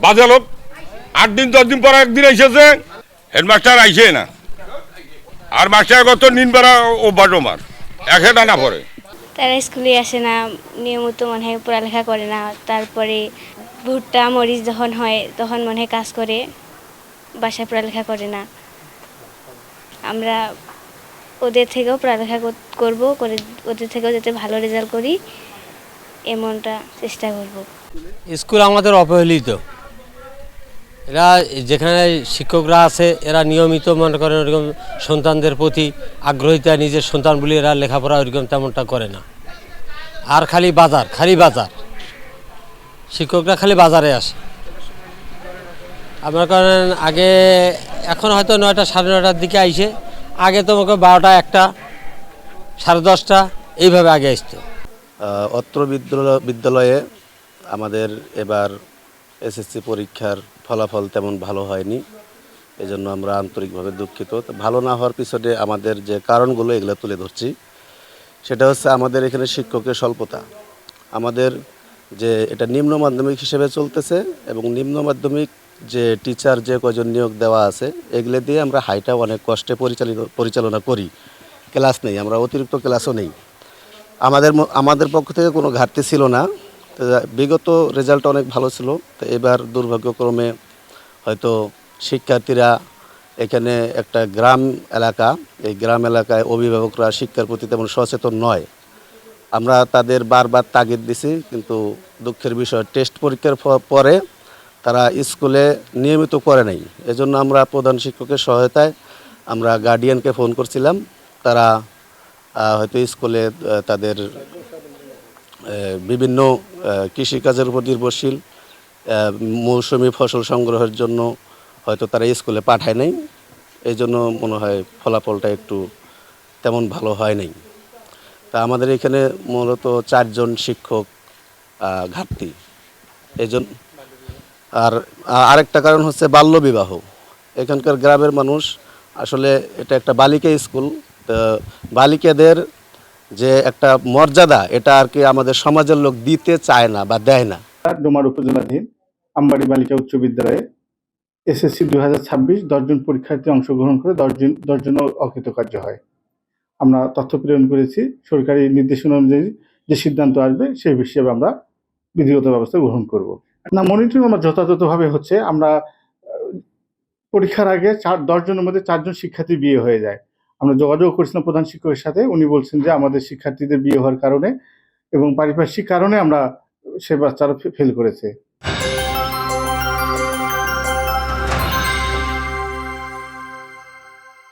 বাজে লোক। 8 দিন 10 দিন পর একদিন এসেছে, হেডমাস্টার আইসে না। আর মাস্টার কত নিন বেড়া ও বাজমার একে টানা পড়ে। তারা স্কুলে আসে না, নিয়মিত মনে হয় পড়ালেখা করে না। তারপরে ভুট্টা মরিচ যখন হয় তখন মনে হয় কাজ করে, বাসায় পড়ালেখা করে না। আমরা ওদের থেকেও পড়ালেখা করব, করে ওদের থেকেও যাতে ভালো রেজাল্ট করি এমনটা চেষ্টা করব। স্কুল আমাদের অবহেলিত। এরা যেখানে শিক্ষকরা আছে এরা নিয়মিত মনে করেন ওরকম সন্তানদের প্রতি আগ্রহিতা, নিজের সন্তান বলে এরা লেখাপড়া ওইরকম তেমনটা করে না। আর খালি বাজার শিক্ষকরা খালি বাজারে আসে। আপনার করেন আগে, এখন হয়তো 9টা 9:30টার দিকে আইসে, আগে তোমাকে 12টা 1টা 10:30টা এইভাবে আগে আসতো। অত্র বিদ্যালয়ে আমাদের এবার এসএসসি পরীক্ষার ফলাফল তেমন ভালো হয়নি, এজন্য আমরা আন্তরিকভাবে দুঃখিত। তো ভালো না হওয়ার পিছনে আমাদের যে কারণগুলো এগুলো তুলে ধরছি। সেটা হচ্ছে আমাদের এখানে শিক্ষকের স্বল্পতা। আমাদের যে এটা নিম্ন মাধ্যমিক হিসেবে চলতেছে এবং নিম্ন মাধ্যমিক যে টিচার যে কজন নিয়োগ দেওয়া আছে এগুলো দিয়ে আমরা হাইটা অনেক কষ্টে পরিচালনা করি। ক্লাস নেই, আমরা অতিরিক্ত ক্লাসও নেই। আমাদের পক্ষ থেকে কোনো ঘাটতি ছিল না। তো বিগত রেজাল্ট অনেক ভালো ছিল। তো এবার দুর্ভাগ্যক্রমে হয়তো শিক্ষার্থীরা, এখানে একটা গ্রাম এলাকা, এই গ্রাম এলাকায় অভিভাবকরা শিক্ষার প্রতি তেমন সচেতন নয়। আমরা তাদের বারবার তাগিদ দিছি, কিন্তু দুঃখের বিষয় টেস্ট পরীক্ষার পরে তারা স্কুলে নিয়মিত করে নাই। এজন্য আমরা প্রধান শিক্ষকের সহায়তায় আমরা গার্ডিয়ানকে ফোন করছিলাম। তারা হয়তো স্কুলে তাদের বিভিন্ন কৃষিকাজের উপর নির্ভরশীল, মৌসুমি ফসল সংগ্রহের জন্য হয়তো তারা স্কুলে পাঠায় নাই। এই জন্য মনে হয় ফলাফলটা একটু তেমন ভালো হয় নাই। তা আমাদের এখানে মূলত 4 জন শিক্ষক ঘাটতি। এই জন্য আরেকটা কারণ হচ্ছে বাল্যবিবাহ। এখানকার গ্রামের মানুষ আসলে এটা একটা বালিকা স্কুল। তো বালিকাদের যে একটা মর্যাদা এটা আর কি আমাদের সমাজের লোক দিতে চায় না বা দেয় না। ডোমার উপজেলাধীন আমবাড়ি বালিকা উচ্চ বিদ্যালয়ে এসএসসি 2026 10 জন পরীক্ষার্থী অংশগ্রহণ করে 10 জন অকৃতকার্য হয়। আমরা তথ্য প্রেরণ করেছি। সরকারি নির্দেশনা অনুযায়ী যে সিদ্ধান্ত আসবে সেই হিসেবে আমরা বিধিগত ব্যবস্থা গ্রহণ করব। না, মনিটরিং আমরা যথাযথভাবে হচ্ছে। আমরা পরীক্ষার আগে 10 জনের মধ্যে 4 জন শিক্ষার্থী বিয়ে হয়ে যায়। আমরা যোগাযোগ করেছিলাম প্রধান শিক্ষকের সাথে, উনি বলছেন যে আমাদের শিক্ষার্থীদের বিয়ে হওয়ার কারণে এবং পারিপার্শ্বিক কারণে আমরা সে বাচ্চারা ফেল করেছে।